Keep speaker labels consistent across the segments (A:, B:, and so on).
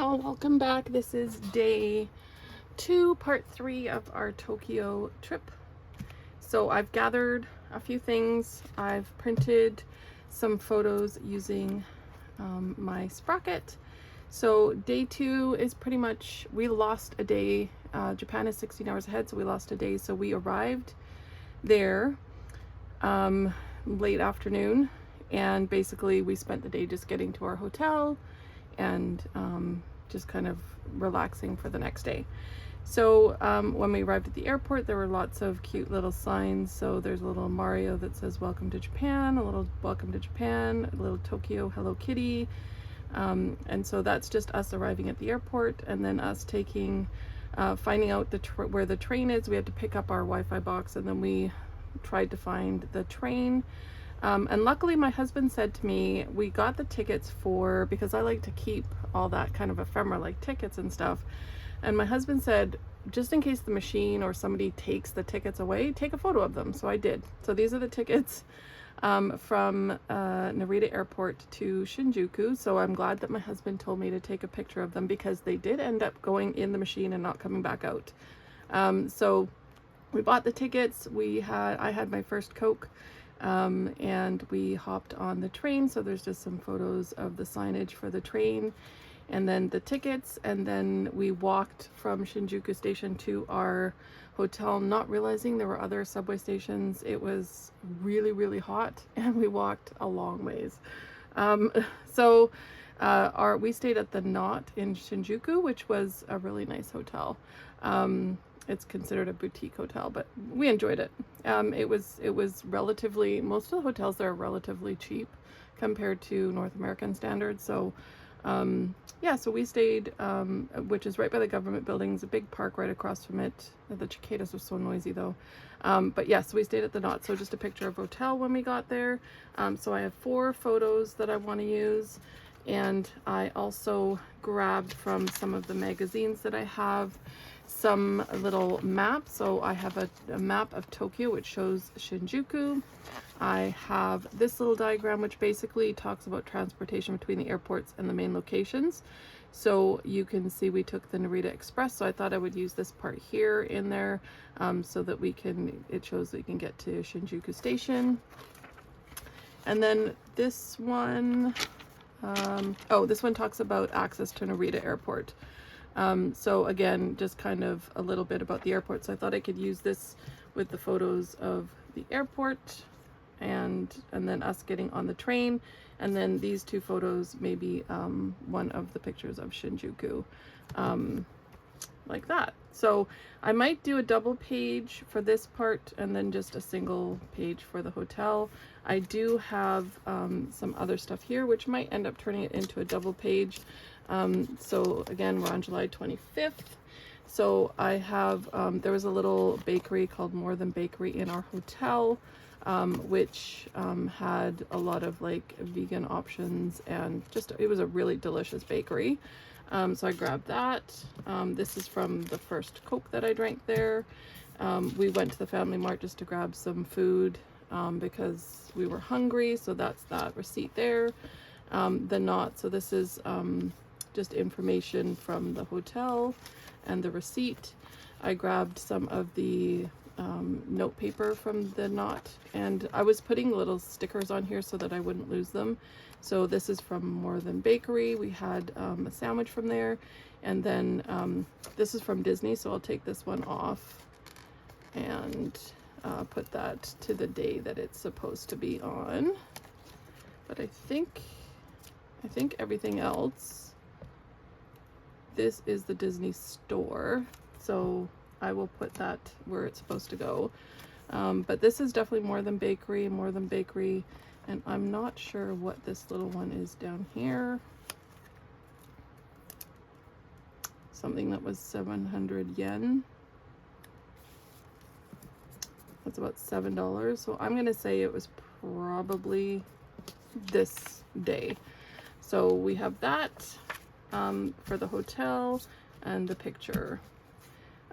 A: y'all, welcome back. This is day 2, part 3 of our Tokyo trip. So I've gathered a few things. I've printed some photos using my Sprocket. So day 2 is pretty much, we lost a day. Japan is 16 hours ahead, so we lost a day. So we arrived there late afternoon, and basically we spent the day just getting to our hotel and just kind of relaxing for the next day. So when we arrived at the airport, there were lots of cute little signs. So there's a little Mario that says welcome to Japan, a little welcome to Japan, a little Tokyo Hello Kitty, and so that's just us arriving at the airport, and then us taking finding out where the train is. We had to pick up our Wi-Fi box, and then we tried to find the train. And luckily my husband said to me, we got the tickets because I like to keep all that kind of ephemera, like tickets and stuff. And my husband said, just in case the machine or somebody takes the tickets away, take a photo of them. So I did. So these are the tickets from Narita Airport to Shinjuku. So I'm glad that my husband told me to take a picture of them, because they did end up going in the machine and not coming back out. So we bought the tickets. I had my first Coke. And we hopped on the train. So there's just some photos of the signage for the train, and then the tickets, and then we walked from Shinjuku station to our hotel, not realizing there were other subway stations. It was really, really hot, and we walked a long ways. We stayed at the Knot in Shinjuku, which was a really nice hotel. It's considered a boutique hotel, but we enjoyed it. It was relatively, most of the hotels there are relatively cheap compared to North American standards. So yeah, so we stayed, which is right by the government buildings, a big park right across from it. The cicadas were so noisy though. But yes, we stayed at the Knot. So just a picture of hotel when we got there. So I have 4 photos that I want to use. And I also grabbed from some of the magazines that I have some little maps. So I have a map of Tokyo, which shows Shinjuku. I have this little diagram, which basically talks about transportation between the airports and the main locations. So you can see we took the Narita Express. So I thought I would use this part here in there so that it shows that we can get to Shinjuku Station. And then this one, this one talks about access to Narita Airport. So again, just kind of a little bit about the airport. So I thought I could use this with the photos of the airport and then us getting on the train. And then these 2 photos, maybe one of the pictures of Shinjuku, like that. So I might do a double page for this part and then just a single page for the hotel. I do have some other stuff here, which might end up turning it into a double page. So again, we're on July 25th. So I have, there was a little bakery called More Than Bakery in our hotel, which had a lot of like vegan options, and it was a really delicious bakery. So I grabbed that. This is from the first Coke that I drank there. We went to the Family Mart just to grab some food because we were hungry. So that's that receipt there. The Knot. So this is just information from the hotel and the receipt. I grabbed some of the note paper from the Knot, and I was putting little stickers on here so that I wouldn't lose them. So this is from More Than Bakery. We had a sandwich from there, and then this is from Disney, so I'll take this one off and put that to the day that it's supposed to be on. But I think everything else, this is the Disney store, so I will put that where it's supposed to go. But this is definitely More Than Bakery, and I'm not sure what this little one is down here. Something that was 700 yen. That's about $7. So I'm gonna say it was probably this day. So we have that for the hotel and the picture.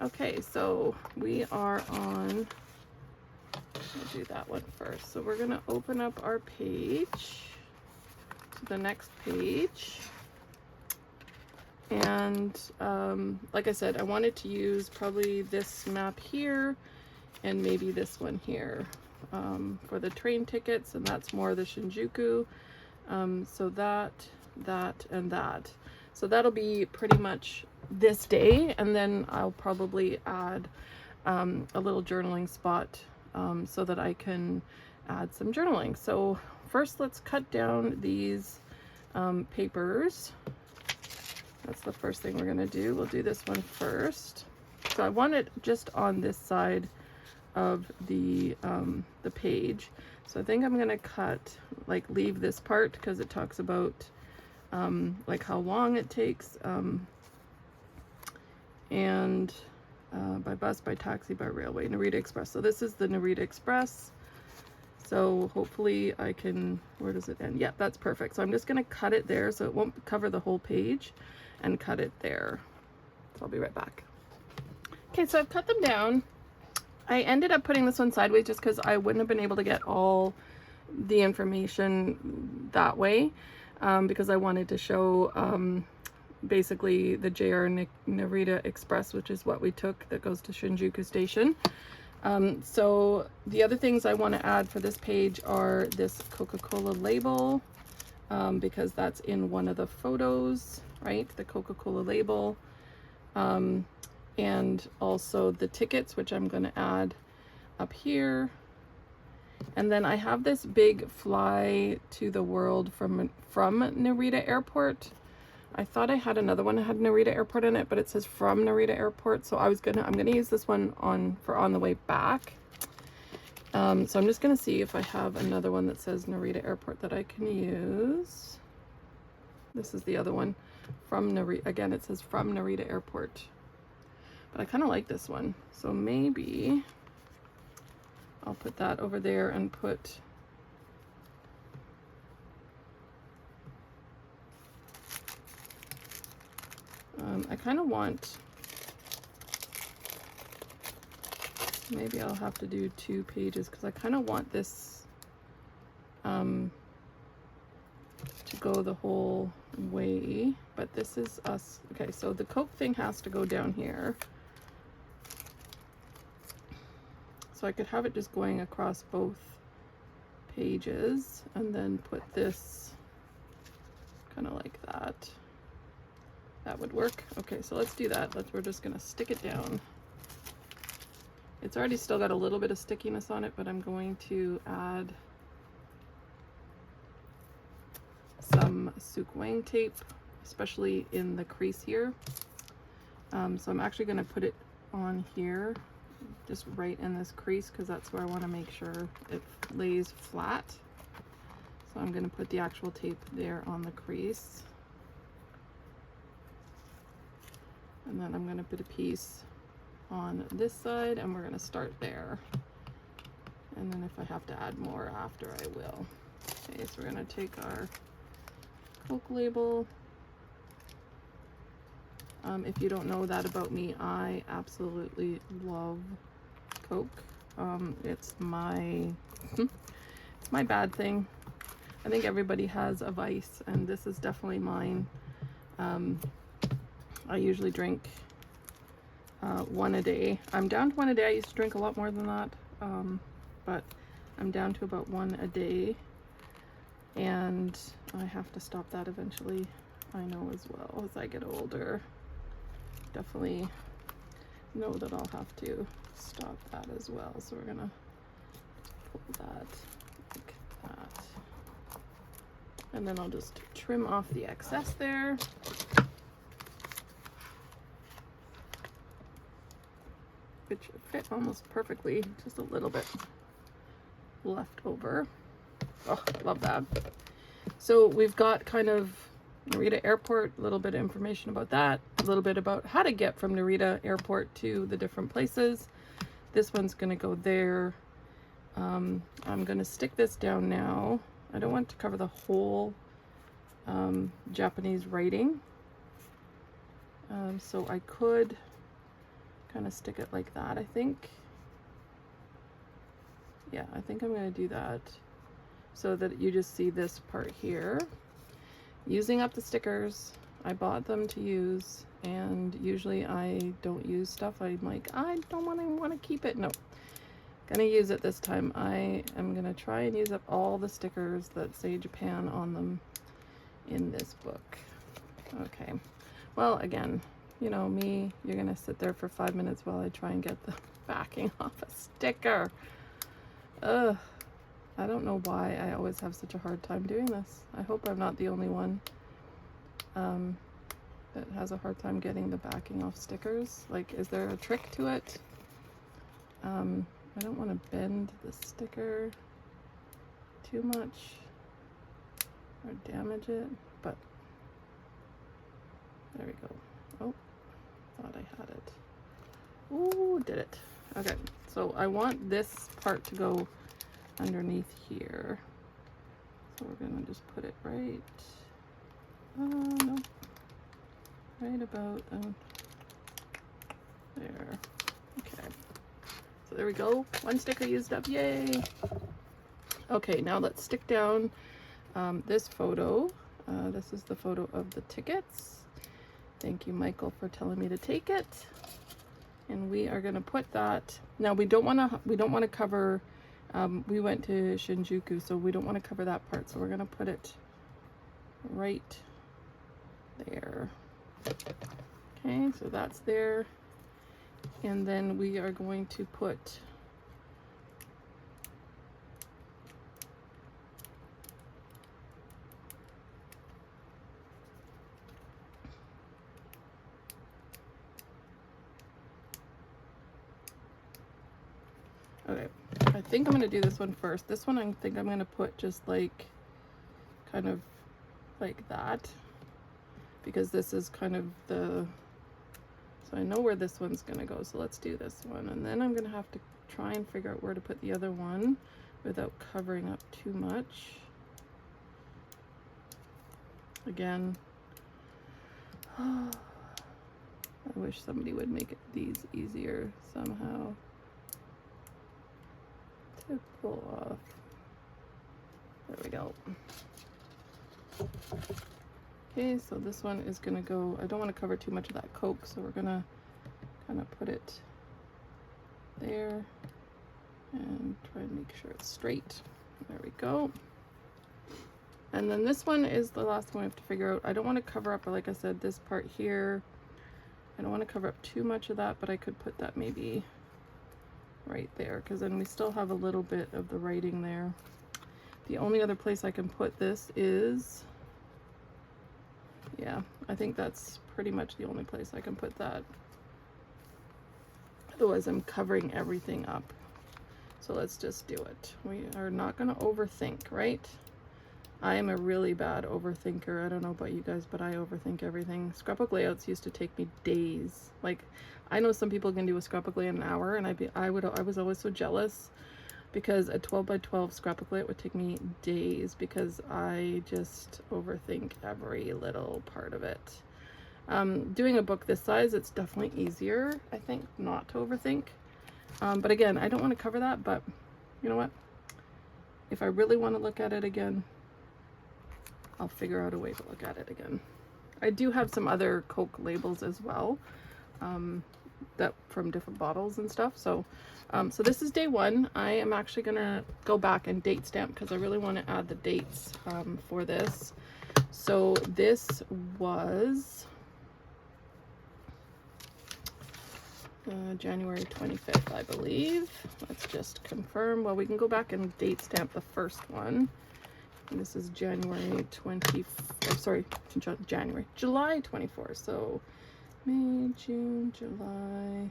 A: Okay, so we are on, we'll do that one first. So we're gonna open up our page to the next page. And like I said, I wanted to use probably this map here and maybe this one here for the train tickets, and that's more the Shinjuku. So that, and that. So that'll be pretty much this day, and then I'll probably add a little journaling spot so that I can add some journaling. So first, let's cut down these papers. That's the first thing we're gonna do. We'll do this one first. So I want it just on this side of the page. So I think I'm gonna cut, like, leave this part because it talks about like how long it takes, and by bus, by taxi, by railway, Narita Express. So this is the Narita Express. So hopefully I can, where does it end? Yeah, that's perfect. So I'm just gonna cut it there so it won't cover the whole page, and cut it there. So I'll be right back. Okay, so I've cut them down. I ended up putting this one sideways just because I wouldn't have been able to get all the information that way, because I wanted to show basically the JR Narita Express, which is what we took, that goes to Shinjuku Station. So the other things I want to add for this page are this Coca-Cola label, because that's in one of the photos, right? The Coca-Cola label, and also the tickets, which I'm going to add up here. And then I have this big fly to the world from Narita Airport. I thought I had another one that had Narita Airport in it, but it says from Narita Airport. So I'm gonna use this one on the way back. So I'm just gonna see if I have another one that says Narita Airport that I can use. This is the other one from Narita. Again, it says from Narita Airport, but I kind of like this one. So maybe I'll put that over there and put I kind of want, maybe I'll have to do 2 pages because I kind of want this to go the whole way, but this is us. Okay, so the Coke thing has to go down here. So I could have it just going across both pages and then put this kind of like that. That would work. Okay, so let's do that. We're just gonna stick it down. It's already still got a little bit of stickiness on it, but I'm going to add some Sukwang tape, especially in the crease here. So I'm actually gonna put it on here, just right in this crease, because that's where I want to make sure it lays flat. So I'm going to put the actual tape there on the crease, and then I'm going to put a piece on this side, and we're going to start there, and then if I have to add more after, I will. Okay, so we're going to take our Coke label. If you don't know that about me, I absolutely love Coke. It's my bad thing. I think everybody has a vice, and this is definitely mine. I usually drink 1 a day. I'm down to 1 a day. I used to drink a lot more than that, but I'm down to about 1 a day, and I have to stop that eventually. I know as well as I get older. Definitely know that I'll have to stop that as well. So we're gonna pull that like that, and then I'll just trim off the excess there. Which fit almost perfectly, just a little bit left over. Oh, love that. So we've got kind of Narita Airport, a little bit of information about that, a little bit about how to get from Narita Airport to the different places. This one's going to go there. I'm going to stick this down now. I don't want to cover the whole Japanese writing. So I could kind of stick it like that, I think. Yeah, I think I'm going to do that so that you just see this part here. Using up the stickers, I bought them to use, and usually I don't use stuff. I'm like, I don't want to keep it. No, gonna use it this time. I am gonna try and use up all the stickers that say Japan on them in this book. Okay, well, again, you know me, you're gonna sit there for 5 minutes while I try and get the backing off a sticker. Ugh, I don't know why I always have such a hard time doing this. I hope I'm not the only one that has a hard time getting the backing off stickers. Like, is there a trick to it? I don't want to bend the sticker too much or damage it, but there we go. Oh, thought I had it. Ooh, did it. Okay, so I want this part to go underneath here. So we're gonna just put it right, no, right about there. Okay, so there we go. One sticker used up, yay. Okay, now let's stick down this photo. This is the photo of the tickets. Thank you, Michael, for telling me to take it. And we are gonna put that. Now we don't want to cover. We went to Shinjuku, so we don't want to cover that part. So we're gonna put it right there. Okay, so that's there. And then we are going to put okay, I think I'm going to do this one first. This one I think I'm going to put just like kind of like that, because this is kind of the, so I know where this one's going to go. So let's do this one, and then I'm going to have to try and figure out where to put the other one without covering up too much. Again, I wish somebody would make these easier somehow to pull off. There we go. Okay, so this one is gonna go, I don't want to cover too much of that Coke, so we're gonna kind of put it there and try and make sure it's straight. There we go. And then this one is the last one we have to figure out. I don't want to cover up, like I said, this part here. I don't want to cover up too much of that, but I could put that maybe right there, because then we still have a little bit of the writing there. The only other place I can put this is, yeah, I think that's pretty much the only place I can put that. Otherwise I'm covering everything up. So let's just do it. We are not going to overthink, right? I am a really bad overthinker. I don't know about you guys, but I overthink everything. Scrapbook layouts used to take me days. Like, I know some people can do a scrapbook layout in an hour, and I was always so jealous, because a 12 by 12 scrapbook layout would take me days because I just overthink every little part of it. Doing a book this size, it's definitely easier, I think, not to overthink. But again, I don't want to cover that, but you know what? If I really want to look at it again, I'll figure out a way to look at it again. I do have some other Coke labels as well, that from different bottles and stuff. So, so this is day one. I am actually gonna go back and date stamp, because I really want to add the dates for this. So this was January 25th, I believe. Let's just confirm. Well, we can go back and date stamp the first one. And this is January 20, sorry, July 24. So May, June, July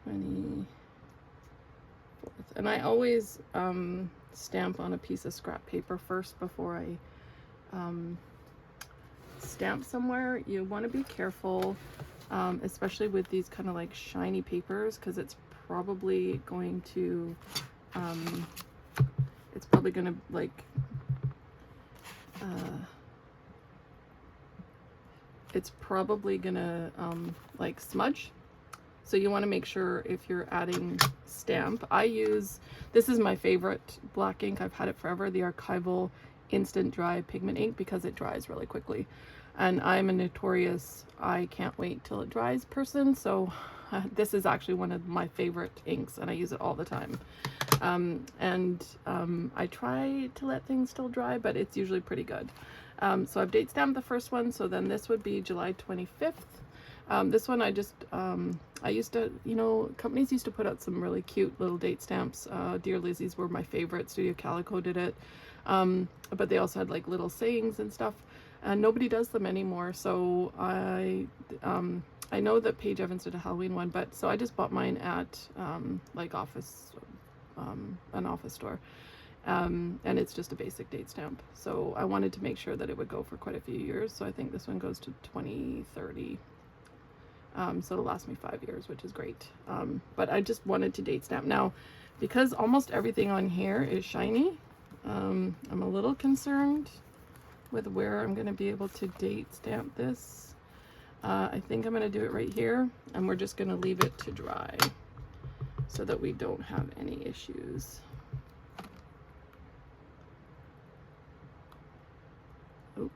A: 24th. And I always stamp on a piece of scrap paper first before I stamp somewhere. You want to be careful, especially with these kind of like shiny papers, because it's probably going to like it's probably gonna like smudge. So you want to make sure, if you're adding stamp, I use, this is my favorite black ink, I've had it forever, the Archival Instant Dry Pigment Ink, because it dries really quickly. And I'm a notorious I can't wait till it dries person, so this is actually one of my favorite inks, and I use it all the time. I try to let things still dry, but it's usually pretty good. So I've date stamped the first one, so then this would be July 25th. This one I just, I used to, you know, companies used to put out some really cute little date stamps. Dear Lizzie's were my favorite. Studio Calico did it. But they also had like little sayings and stuff, and nobody does them anymore. So I know that Paige Evans did a Halloween one, but so I just bought mine at like an office store. And it's just a basic date stamp. So I wanted to make sure that it would go for quite a few years. So I think this one goes to 2030. So it'll last me 5 years, which is great. But I just wanted to date stamp. Now, because almost everything on here is shiny, I'm a little concerned with where I'm going to be able to date stamp this. I think I'm going to do it right here, and we're just going to leave it to dry so that we don't have any issues. Oh,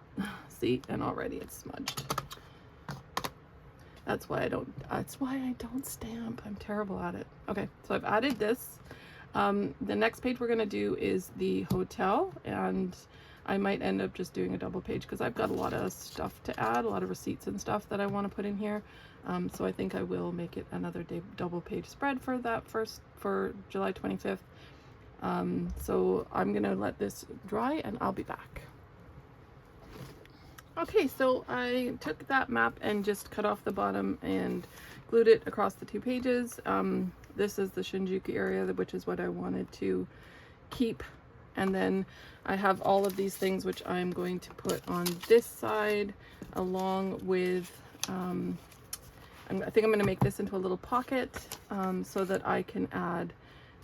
A: see, and already it's smudged. That's why I don't stamp. I'm terrible at it. Okay, so I've added this. The next page we're going to do is the hotel, and I might end up just doing a double page because I've got a lot of stuff to add, a lot of receipts and stuff that I want to put in here. So I think I will make it another double page spread for that for July 25th. So I'm going to let this dry and I'll be back. Okay, so I took that map and just cut off the bottom and glued it across the 2 pages. This is the Shinjuku area, which is what I wanted to keep. And then I have all of these things which I'm going to put on this side, along with, I think I'm going to make this into a little pocket so that I can add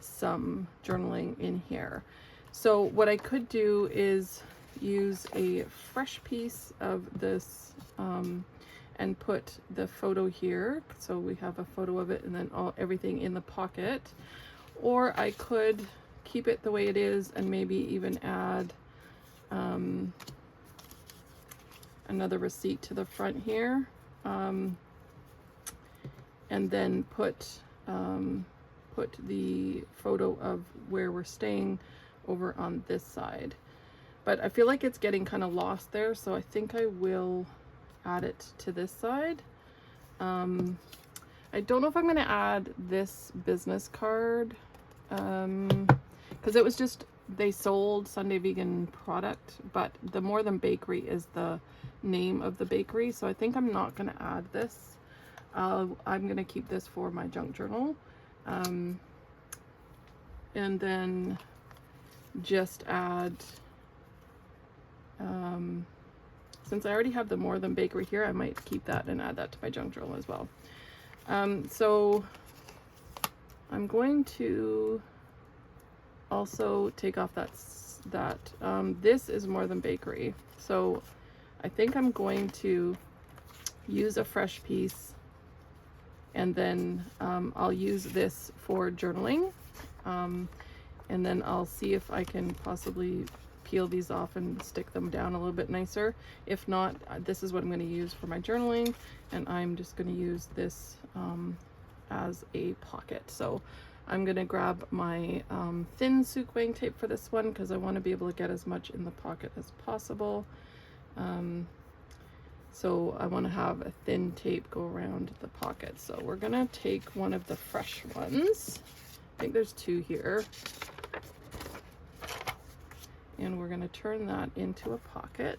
A: some journaling in here. So what I could do is use a fresh piece of this and put the photo here, so we have a photo of it and then everything in the pocket. Or I could keep it the way it is and maybe even add another receipt to the front here, and then put the photo of where we're staying over on this side. But I feel like it's getting kind of lost there, so I think I will add it to this side. I don't know if I'm going to add this business card, because it was just, they sold Sunday Vegan product, but the More Than Bakery is the name of the bakery, so I think I'm not going to add this. I'm going to keep this for my junk journal, and then just add, since I already have the More Than Bakery here, I might keep that and add that to my junk journal as well. So I'm going to also take off that this is More Than Bakery, so I think I'm going to use a fresh piece, and then I'll use this for journaling, and then I'll see if I can possibly peel these off and stick them down a little bit nicer. If not, this is what I'm going to use for my journaling, and I'm just going to use this as a pocket. So I'm going to grab my thin Sukwang tape for this one because I want to be able to get as much in the pocket as possible. So I want to have a thin tape go around the pocket. So we're going to take one of the fresh ones. I think there's 2 here. And we're going to turn that into a pocket.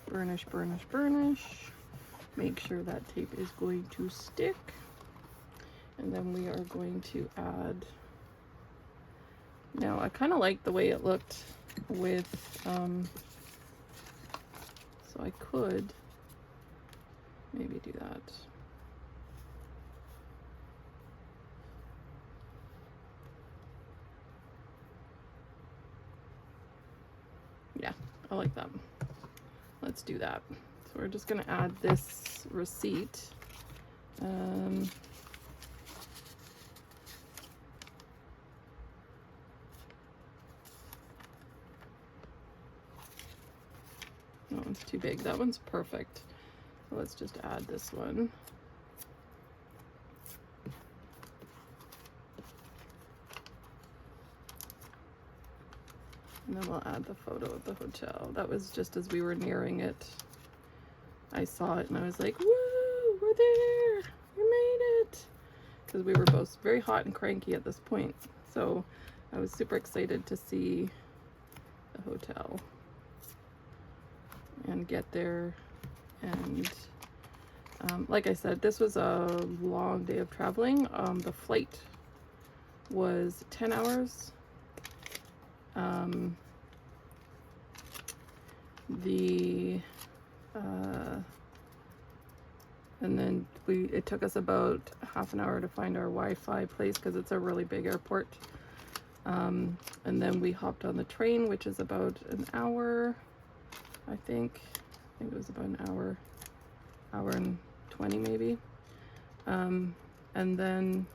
A: Burnish, burnish, burnish. Make sure that tape is going to stick. And then we are going to add, now I kind of like the way it looked with, so I could maybe do that. Yeah, I like that. Let's do that. So we're just going to add this receipt. That one's too big. That one's perfect. So let's just add this one. And then we'll add the photo of the hotel. That was just as we were nearing it. I saw it and I was like, woo, we're there. We made it. Because we were both very hot and cranky at this point. So I was super excited to see the hotel and get there. And like I said, this was a long day of traveling. The flight was 10 hours. And then it took us about half an hour to find our Wi-Fi place because it's a really big airport. And then we hopped on the train, which is about an hour, I think it was about an hour and 20 maybe. And then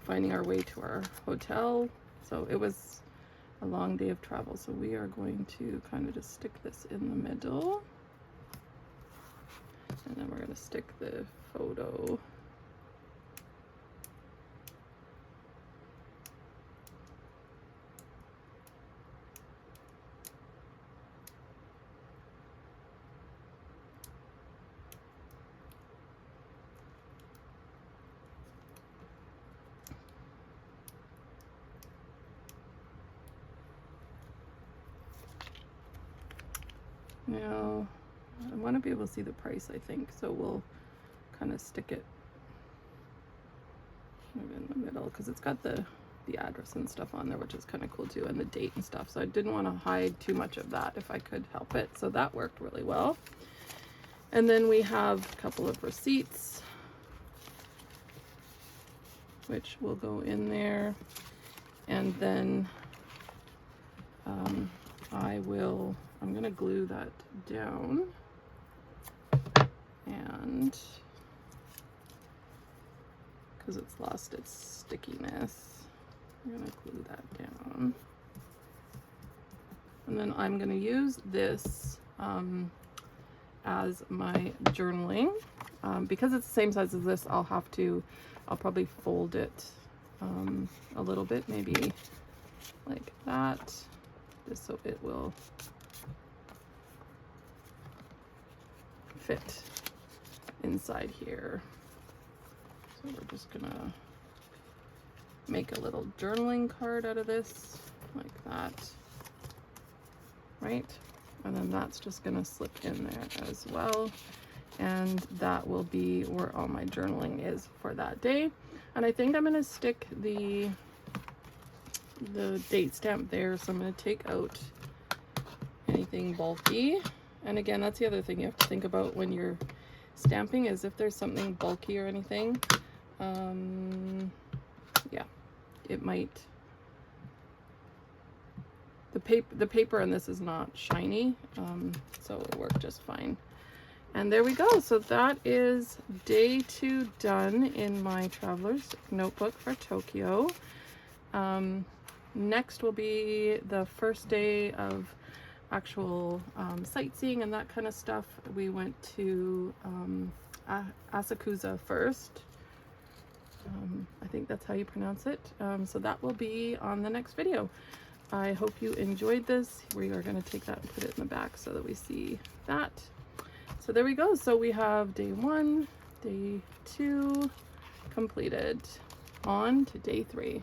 A: finding our way to our hotel. So it was a long day of travel. So we are going to kind of just stick this in the middle. And then we're going to stick the photo. Now, I want to be able to see the price, I think, so we'll kind of stick it in the middle because it's got the address and stuff on there, which is kind of cool too, and the date and stuff. So I didn't want to hide too much of that if I could help it. So that worked really well. And then we have a couple of receipts, which will go in there. And then I'm going to glue that down. And because it's lost its stickiness, I'm going to glue that down. And then I'm going to use this as my journaling. Because it's the same size as this, I'll probably fold it a little bit, maybe like that, just so it will fit inside here. So we're just gonna make a little journaling card out of this, like that, right? And then that's just gonna slip in there as well. And that will be where all my journaling is for that day. And I think I'm gonna stick the date stamp there, so I'm gonna take out anything bulky. And again, that's the other thing you have to think about when you're stamping, is if there's something bulky or anything, yeah, it might, the paper on this is not shiny, so it'll work just fine. And there we go. So that is day 2 done in my traveler's notebook for Tokyo. Next will be the first day of actual sightseeing and that kind of stuff. We went to Asakusa first. I think that's how you pronounce it. So that will be on the next video. I hope you enjoyed this. We are going to take that and put it in the back so that we see that. So there we go. So we have day 1, day 2 completed. On to day 3.